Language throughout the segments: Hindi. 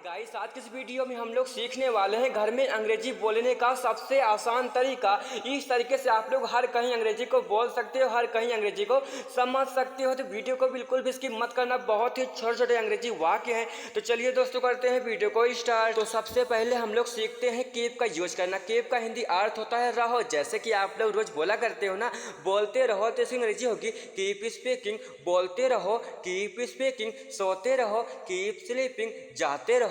गाइस, आज की इस वीडियो में हम लोग सीखने वाले हैं घर में अंग्रेजी बोलने का सबसे आसान तरीका। इस तरीके से आप लोग हर कहीं अंग्रेजी को बोल सकते हो, हर कहीं अंग्रेजी को समझ सकते हो। तो वीडियो को बिल्कुल भी स्किप मत करना, बहुत ही छोटे छोटे अंग्रेजी वाक्य हैं। तो चलिए दोस्तों, करते हैं वीडियो को स्टार्ट। तो सबसे पहले हम लोग सीखते हैं कीप का यूज करना। कीप का हिंदी अर्थ होता है रहो। जैसे कि आप लोग रोज बोला करते हो ना, बोलते रहो, तो इसकी अंग्रेजी होगी कीप स्पीकिंग। बोलते रहो, कीप स्पीकिंग। सोते रहो, कीप स्लीपिंग। जाते रहो,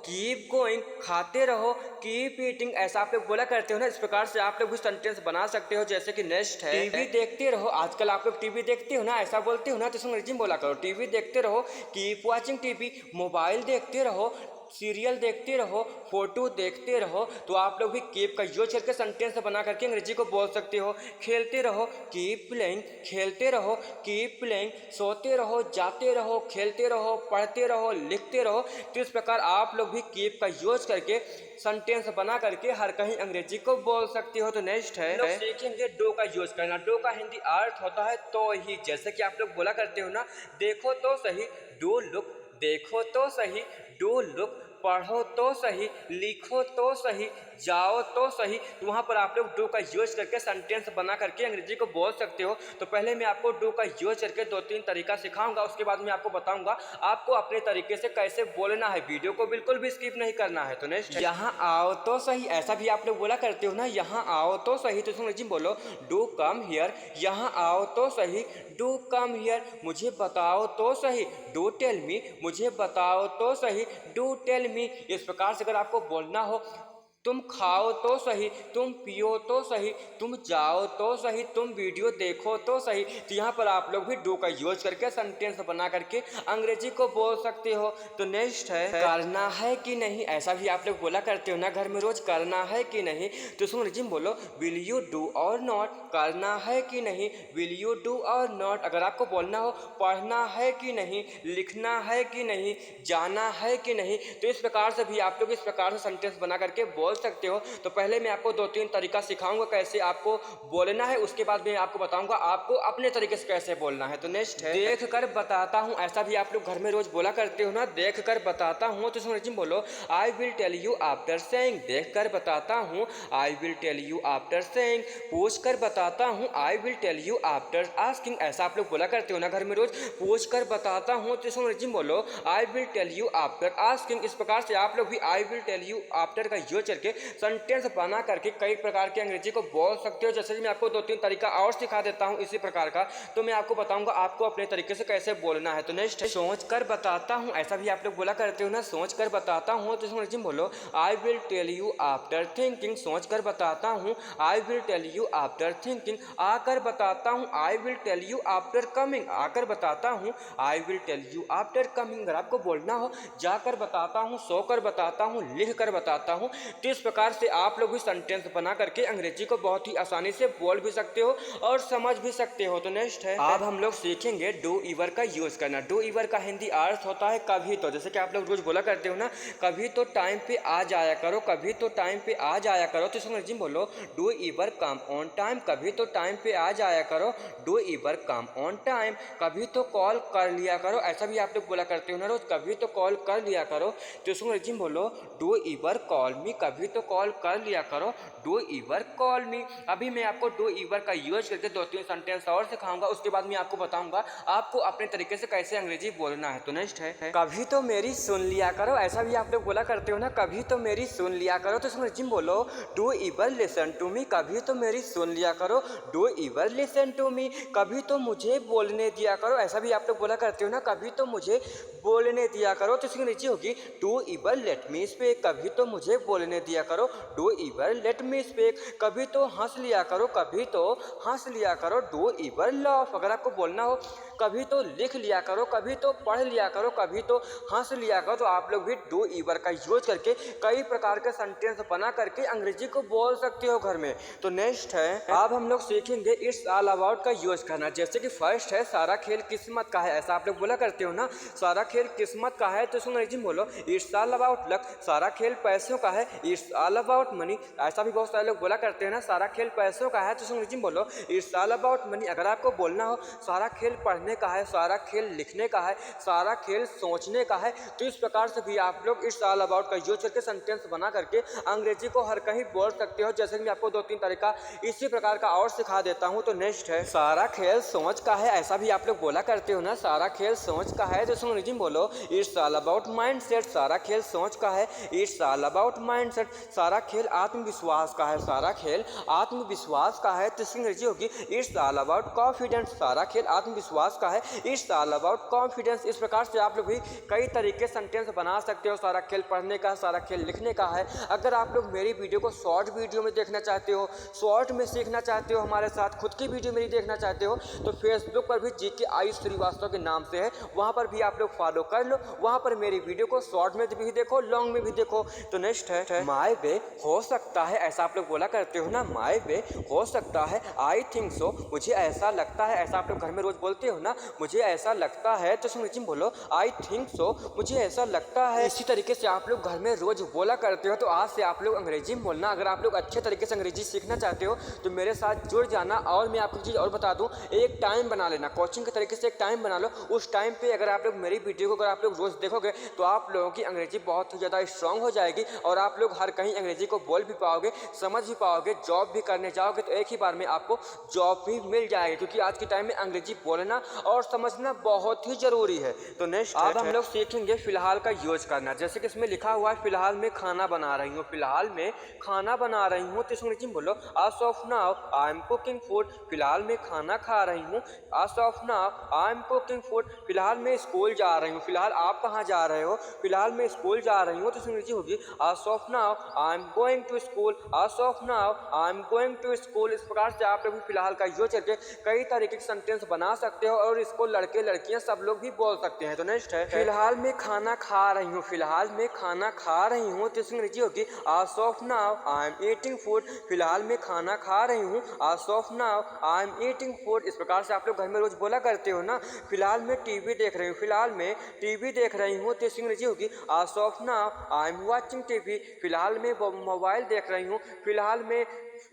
कीप गोइंग। खाते रहो, कीप ईटिंग। ऐसा आप लोग बोला करते हो ना, इस प्रकार से आप लोग भी सेंटेंस बना सकते हो। जैसे कि नेक्स्ट है, टीवी देखते रहो। आजकल आप लोग टीवी देखते हो ना, ऐसा बोलते हो ना, तो इसमें अंग्रेजी में बोला करो टीवी देखते रहो, कीप वॉचिंग टीवी। मोबाइल देखते रहो, सीरियल देखते रहो, फोटो देखते रहो। तो आप लोग भी कीप का यूज करके सेंटेंस बना करके अंग्रेजी को बोल सकते हो। खेलते रहो, कीप प्लेइंग। खेलते रहो, कीप प्लेइंग। सोते रहो, जाते रहो, खेलते रहो, पढ़ते रहो, लिखते रहो। तो इस प्रकार आप लोग भी कीप का यूज करके सेंटेंस बना करके हर कहीं अंग्रेजी को बोल सकते हो। तो नेक्स्ट है, लोग सीखेंगे डू का यूज करना। डू का हिंदी अर्थ होता है तो ही। जैसे कि आप लोग बोला करते हो ना, देखो तो सही, डू लुक। देखो तो सही, डू लुक। पढ़ो तो सही, लिखो तो सही, जाओ तो सही। तो वहाँ पर आप लोग डू का यूज करके सेंटेंस बना करके अंग्रेजी को बोल सकते हो। तो पहले मैं आपको डू का यूज करके 2-3 तरीका सिखाऊंगा, उसके बाद मैं आपको बताऊंगा आपको अपने तरीके से कैसे बोलना है। वीडियो को बिल्कुल भी स्किप नहीं करना है। तो नेक्स्ट, यहाँ आओ तो सही। ऐसा भी आप लोग बोला करते हो ना, यहाँ आओ तो सही। तो अंग्रेजी में बोलो डू कम हियर। यहाँ आओ तो सही, डू कम हियर। मुझे बताओ तो सही, डू टेल मी। मुझे बताओ तो सही, डू टेल मी। इस प्रकार से अगर आपको बोलना हो, तुम खाओ तो सही, तुम पियो तो सही, तुम जाओ तो सही, तुम वीडियो देखो तो सही। तो यहाँ पर आप लोग भी डू का यूज करके सेंटेंस बना करके अंग्रेजी को बोल सकते हो। तो नेक्स्ट है, करना है कि नहीं। ऐसा भी आप लोग बोला करते हो ना घर में रोज, करना है कि नहीं। तो इसमें अंग्रेजी में बोलो विल यू डू और नॉट। करना है कि नहीं, विल यू डू और नॉट। अगर आपको बोलना हो पढ़ना है कि नहीं, लिखना है कि नहीं, जाना है कि नहीं, तो इस प्रकार से भी आप लोग इस प्रकार से सेंटेंस बना करके बोल सकते हो। तो पहले मैं आपको 2-3 तरीका सिखाऊंगा कैसे आपको बोलना है, उसके बाद मैं आपको बताऊंगा आपको अपने तरीके से कैसे बोलना है। तो नेक्स्ट है, देख कर बताता हूँ। ऐसा भी आप लोग घर में रोज बोला करते हो ना, देख कर बताता हूँ। तो इसमें बोलो I will tell you after saying. देख कर बताता हूँ, I will tell you after saying. पूछ कर बताता हूँ, I will tell you after asking. ऐसा आप लोग बोला करते हो ना घर में रोज, पूछ कर बताता हूँ। तो इसमें बोलो I will tell you after asking. इस प्रकार से आप लोग भी I will tell you after का यूज करके सेंटेंस बना करके कई प्रकार की अंग्रेजी को बोल सकते हो। जैसे कि मैं आपको 2-3 तरीका और सिखा देता हूँ इसी प्रकार का, तो मैं आपको बताऊंगा आपको अपने तरीके से कैसे बोलना है। तो नेक्स्ट है, सोच कर बताता हूँ। ऐसा भी आप लोग बोला करते हो ना, सोच कर बताता हूँ। तो इसमें बोलो I will tell you after thinking. सोच कर बताता हूँ, I will tell you after thinking. आकर बताता हूँ, I will tell you after coming. आकर बताता हूँ, I will tell you after coming. अगर आपको बोलना हो जाकर बताता हूँ, सोकर बताता हूँ, लिख कर बताता हूँ। तो इस प्रकार से आप लोग भी सेंटेंस बना करके अंग्रेजी को बहुत ही आसानी से बोल भी सकते हो और समझ भी सकते हो। तो नेक्स्ट है, अब हम लोग सीखेंगे डू ईवर का यूज करना। डू ईवर का हिंदी अर्थ होता है कभी तो। जैसे कि आप लोग रोज बोला करते हो ना, कभी तो टाइम पे आ जाया करो, कभी तो टाइम पे आ जाया करो। तो इसमें अंग्रेजी में बोलो डू ईवर कम ऑन टाइम। कभी तो टाइम पे आ जाया करो, डू ईवर कम ऑन टाइम। कभी तो कॉल कर लिया करो। ऐसा भी आप लोग बोला करते हो ना रोज, कभी तो कॉल कर लिया करो। तो इसमें अंग्रेजी में बोलो डू ईवर कॉल मी। कभी तो कॉल कर लिया करो, डू ईवर कॉल मी। अभी मैं आपको डू ईवर का यूज करके 2-3 सेंटेंस और सिखाऊंगा, उसके बाद मैं आपको बताऊंगा आपको अपने तरीके से कैसे अंग्रेजी बोलना है। तो नेक्स्ट है, कभी तो मेरी सुन लिया करो। ऐसा भी आप लोग बोला करते हो ना, कभी तो मेरी सुन लिया करो। तो इसमें अंग्रेजी में बोलो do ever listen to me. कभी तो मेरी सुन लिया करो, do ever listen to me. कभी तो मुझे बोलने दिया करो। ऐसा भी आप लोग बोला करते हो ना, कभी तो मुझे बोलने दिया करो। तो इसकी अंग्रेजी होगी डू ईवर लेट मी स्पीक। कभी तो मुझे बोलने दिया करो, डू ईवर लेट मी स्पीक। कभी तो हंस लिया करो, कभी तो हंस लिया करो, डू ईवर लाफ। अगर आपको बोलना हो कभी तो लिख लिया करो, कभी तो पढ़ लिया करो, कभी तो हंस लिया करो। तो आप लोग भी डू ईवर का यूज करके कई प्रकार के सेंटेंस बना करके अंग्रेजी को बोल सकते हो घर में। तो नेक्स्ट है, अब हम लोग सीखेंगे इट्स ऑल अबाउट का यूज करना। जैसे कि फर्स्ट है, सारा खेल किस्मत का है। ऐसा आप लोग बोला करते हो ना, सारा खेल किस्मत का है। तो इसको अंग्रेजी में बोलो इट्स ऑल अबाउट लक। सारा खेल पैसों का है, इट्स ऑल अबाउट मनी। ऐसा भी बहुत सारे लोग बोला करते हैं ना, सारा खेल पैसों का है, तो अंग्रेजी में बोलो इट्स ऑल अबाउट मनी। अगर आपको बोलना हो सारा खेल पढ़ने का है, सारा खेल लिखने का है, सारा खेल सोचने का है, तो इस प्रकार से भी आप लोग इट्स ऑल अबाउट का यूज करके सेंटेंस बना करके अंग्रेजी को हर कहीं बोल सकते हो। जैसे कि मैं आपको 2-3 तरीका इसी प्रकार का और सिखा देता हूँ। तो नेक्स्ट है सारा खेल सोच का है। ऐसा भी आप लोग बोला करते हो ना, सारा खेल सोच का है, तो अंग्रेजी में बोलो इट्स ऑल अबाउट माइंडसेट। सारा खेल सोच का है, इट्स ऑल अबाउट माइंडसेट। सारा खेल आत्मविश्वास का है, सारा खेल आत्मविश्वास का है, तो इसकी अंग्रेजी होगी इट्स ऑल अबाउट कॉन्फिडेंस। सारा खेल आत्मविश्वास का है, इट्स ऑल अबाउट कॉन्फिडेंस। इस प्रकार से आप लोग भी कई तरीके सेंटेंस बना सकते हो। सारा खेल पढ़ने का, सारा खेल लिखने का है। अगर आप लोग मेरी वीडियो को शॉर्ट वीडियो में देखना चाहते हो, शॉर्ट में सीखना चाहते हो, हमारे साथ खुद की वीडियो मेरी देखना चाहते हो, तो फेसबुक पर भी जीके आयुष श्रीवास्तव के नाम से है, वहाँ पर भी आप लोग फॉलो कर लो। वहाँ पर मेरी वीडियो को शॉर्ट में भी देखो, लॉन्ग में भी देखो। तो नेक्स्ट है माय वे। हो सकता है, ऐसा आप लोग बोला करते हो ना, माय वे हो सकता है। आई थिंक सो, मुझे ऐसा लगता है। ऐसा आप लोग घर में रोज बोलते हो ना, मुझे ऐसा लगता है, तो अंग्रेजी में बोलो आई थिंक सो, मुझे ऐसा लगता है। इसी तरीके से आप लोग घर में रोज बोला करते हो, तो आज से आप लोग अंग्रेजी में बोलना। अगर आप लोग अच्छे तरीके से अंग्रेजी सीखना चाहते हो तो मेरे साथ जुड़ जाना। और मैं आपको चीज़ और बता दूं, एक टाइम बना लेना, कोचिंग के तरीके से एक टाइम बना लो। उस टाइम पे अगर आप लोग मेरी वीडियो को अगर आप लोग रोज देखोगे तो आप लोगों की अंग्रेजी बहुत ही ज़्यादा स्ट्रांग हो जाएगी और आप लोग हर कहीं अंग्रेजी को बोल भी पाओगे, समझ भी पाओगे। जॉब भी करने जाओगे तो एक ही बार में आपको जॉब भी मिल जाएगी, क्योंकि आज के टाइम में अंग्रेजी बोलना और समझना बहुत ही जरूरी है। तो नेक्स्ट अब हम लोग सीखेंगे फिलहाल का यूज करना। जैसे कि इसमें लिखा हुआ है फिलहाल में खाना बना रही हूँ, फिलहाल में खाना बना रही हूँ, तो इसमें अंग्रेजी में बोलो as of now I am cooking food। फिलहाल में खाना खा रही हूँ, as of now I am cooking food। फिलहाल मैं स्कूल जा रही हूँ, फिलहाल आप कहाँ जा रहे हो, फिलहाल मैं स्कूल जा रही हूँ, तो इसमें अंग्रेजी होगी as of now I am going to school, as of now I am going to school। इस प्रकार से आप लोग भी फिलहाल का यूज करके कई तरीके के सेंटेंस बना सकते हो और इसको लड़के लड़कियां सब लोग भी बोल सकते हैं। तो नेक्स्ट है फिलहाल मैं खाना खा रही हूँ, फिलहाल मैं खाना खा रही हूँ, तो इसकी अंग्रेजी होगी as of now I am eating food। फिलहाल मैं खाना खा रही हूँ, as of now I am eating food। इस प्रकार से आप लोग घर में रोज बोला करते हो ना, फिलहाल मैं टीवी देख रही हूँ, फिलहाल मैं टीवी देख रही हूँ, तो इसकी अंग्रेजी होगी as of now I am watching TV। फिलहाल मैं मोबाइल देख रही हूँ, फिलहाल मैं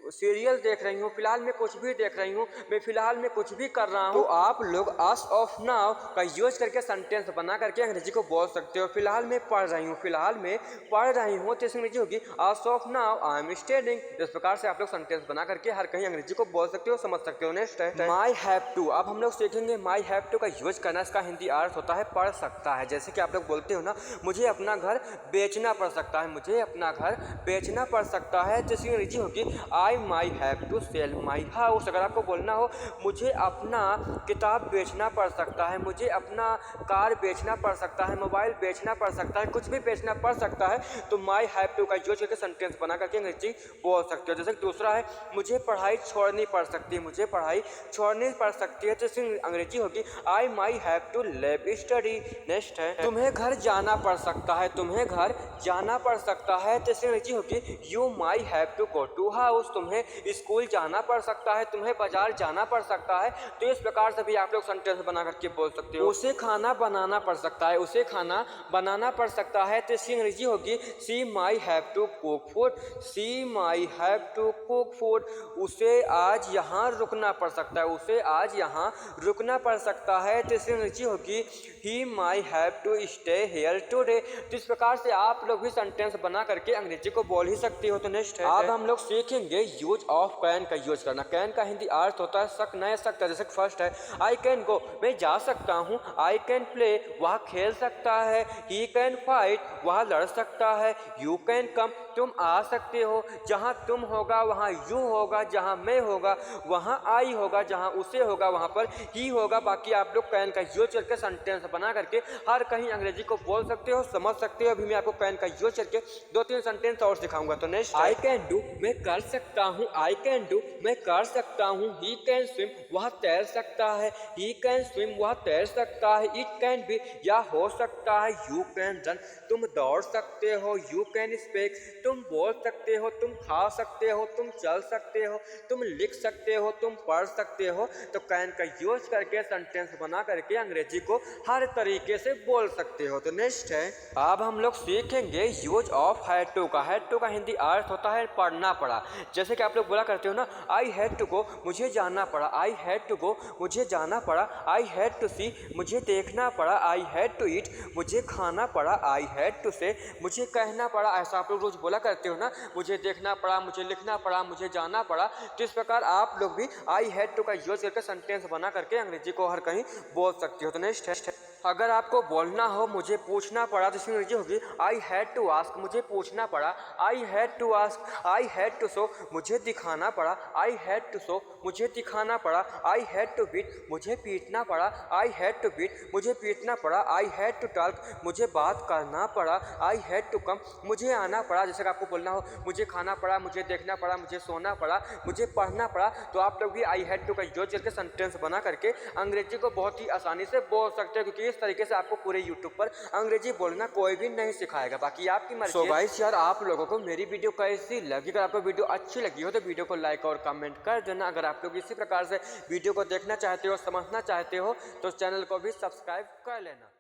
सीरियल देख रही हूँ, फिलहाल मैं कुछ भी देख रही हूँ, मैं फिलहाल में कुछ भी कर रहा हूँ। तो आप लोग as of now का यूज करके सेंटेंस बना करके अंग्रेजी को बोल सकते हो। फिलहाल मैं पढ़ रही हूँ, फिलहाल मैं पढ़ रही हूँ, तो इसकी अंग्रेजी होगी as of now I am studying। इस प्रकार से आप लोग सेंटेंस बना करके हर कहीं अंग्रेजी को बोल सकते हो, समझ सकते हो। नेक्स्ट है माई हैव टू। अब हम लोग सीखेंगे माई हैव टू का यूज करना। इसका हिंदी अर्थ होता है पढ़ सकता है। जैसे कि आप लोग बोलते हो ना, मुझे अपना घर बेचना पड़ सकता है, मुझे अपना घर बेचना पड़ सकता है, तो इसकी अंग्रेजी होगी I may have to sell my house. अगर आपको बोलना हो मुझे अपना किताब बेचना पड़ सकता है, मुझे अपना कार बेचना पड़ सकता है, मोबाइल बेचना पड़ सकता है, कुछ भी बेचना पड़ सकता है, तो माई हैव टू का यूज करके सेंटेंस बना करके अंग्रेजी बोल सकते हो। जैसे दूसरा है मुझे पढ़ाई छोड़नी पड़ सकती है, मुझे पढ़ाई छोड़नी पड़ सकती है, तो इसकी अंग्रेजी होगी I may have to leave study. Next है तुम्हें घर जाना पड़ सकता है, तुम्हें घर जाना पड़ सकता है, तो इसकी अंग्रेजी होगी you may have to go to house. तुम्हें स्कूल जाना पड़ सकता है, तुम्हें बाजार जाना पड़ सकता है, तो इस प्रकार से भी आप लोग सेंटेंस बना करके बोल सकते हो। उसे खाना बनाना पड़ सकता है, उसे खाना बनाना पड़ सकता है, तो इसकी अंग्रेजी होगी she may have to cook food, she may have to cook food. उसे आज यहाँ रुकना पड़ सकता है, उसे आज यहाँ रुकना पड़ सकता है, तो इसकी अंग्रेजी होगी he may have to stay here today. तो इस प्रकार से आप लोग भी सेंटेंस बना करके अंग्रेजी को बोल ही सकते हो। तो नेक्स्ट है अब हम लोग सीखेंगे यूज ऑफ कैन का यूज करना। कैन का हिंदी अर्थ होता है सक नहीं सकता। जैसे फर्स्ट है आई कैन गो, मैं जा सकता हूँ, आई कैन प्ले, वह खेल सकता है, ही कैन फाइट, वह लड़ सकता है, यू कैन कम, तुम आ सकते हो, जहाँ तुम होगा वहाँ यू होगा, जहाँ मैं होगा वहाँ आई होगा, जहाँ उसे होगा वहाँ पर ही होगा। बाकी आप लोग कैन का यूज करके सेंटेंस बना करके हर कहीं अंग्रेजी को बोल सकते हो, समझ सकते हो। अभी मैं आपको कैन का यूज करके 2-3 सेंटेंस और सिखाऊंगा। तो नेक्स्ट आई कैन डू, मैं कर सकता सकता हूँ, आई कैन डू मैं कर सकता हूँ, ही कैन स्विम वह तैर सकता है, ही कैन स्विम वह तैर सकता है, इट कैन बी या हो सकता है, यू कैन रन तुम दौड़ सकते हो, यू कैन स्पीक तुम बोल सकते हो, तुम खा सकते हो, तुम चल सकते हो, तुम लिख सकते हो, तुम पढ़ सकते हो। तो कैन का यूज करके सेंटेंस बना करके अंग्रेजी को हर तरीके से बोल सकते हो। तो नेक्स्ट है, अब हम लोग सीखेंगे यूज ऑफ हैड टू का। हैड टू का हिंदी अर्थ होता है पढ़ना पड़ा। जैसे कि आप लोग बोला करते हो ना, आई हैड टू गो मुझे जाना पड़ा, आई हैड टू गो मुझे जाना पड़ा, आई हैड टू सी मुझे देखना पड़ा, आई हैड टू ईट मुझे खाना पड़ा, आई हैड टू से मुझे कहना पड़ा। ऐसा आप लोग रोज बोला करते हो ना, मुझे देखना पड़ा, मुझे लिखना पड़ा, मुझे जाना पड़ा। तो इस प्रकार आप लोग भी आई हैड टू का यूज करके सेंटेंस बना करके अंग्रेजी को हर कहीं बोल सकते हो। तो नेक्स्ट है, अगर आपको बोलना हो मुझे पूछना पड़ा तो इसमें अंग्रेजी होगी आई हैड टू आस्क मुझे पूछना पड़ा, I had to ask, I had to show मुझे दिखाना पड़ा, आई हैड टू शो मुझे दिखाना पड़ा, आई हैड टू बीट मुझे पीटना पड़ा, आई हैड टू बीट मुझे पीटना पड़ा, आई हैड टू टॉक मुझे बात करना पड़ा, आई हैड टू कम मुझे आना पड़ा। जैसे कि आपको बोलना हो मुझे खाना पड़ा, मुझे देखना पड़ा, मुझे सोना पड़ा, मुझे पढ़ना पड़ा, तो आप लोग भी आई हैड टू का यूज करके सेंटेंस बना करके अंग्रेजी को बहुत ही आसानी से बोल सकते हो, क्योंकि इस तरीके से आपको पूरे यूट्यूब पर अंग्रेजी बोलना कोई भी नहीं सिखाएगा, बाकी आपकी मर्जी। सो गाइस यार, आप लोगों को मेरी वीडियो कैसी लगी? अगर आपको वीडियो अच्छी लगी हो तो वीडियो को लाइक और कमेंट कर देना। अगर आप लोग इसी प्रकार से वीडियो को देखना चाहते हो, समझना चाहते हो, तो चैनल को भी सब्सक्राइब कर लेना।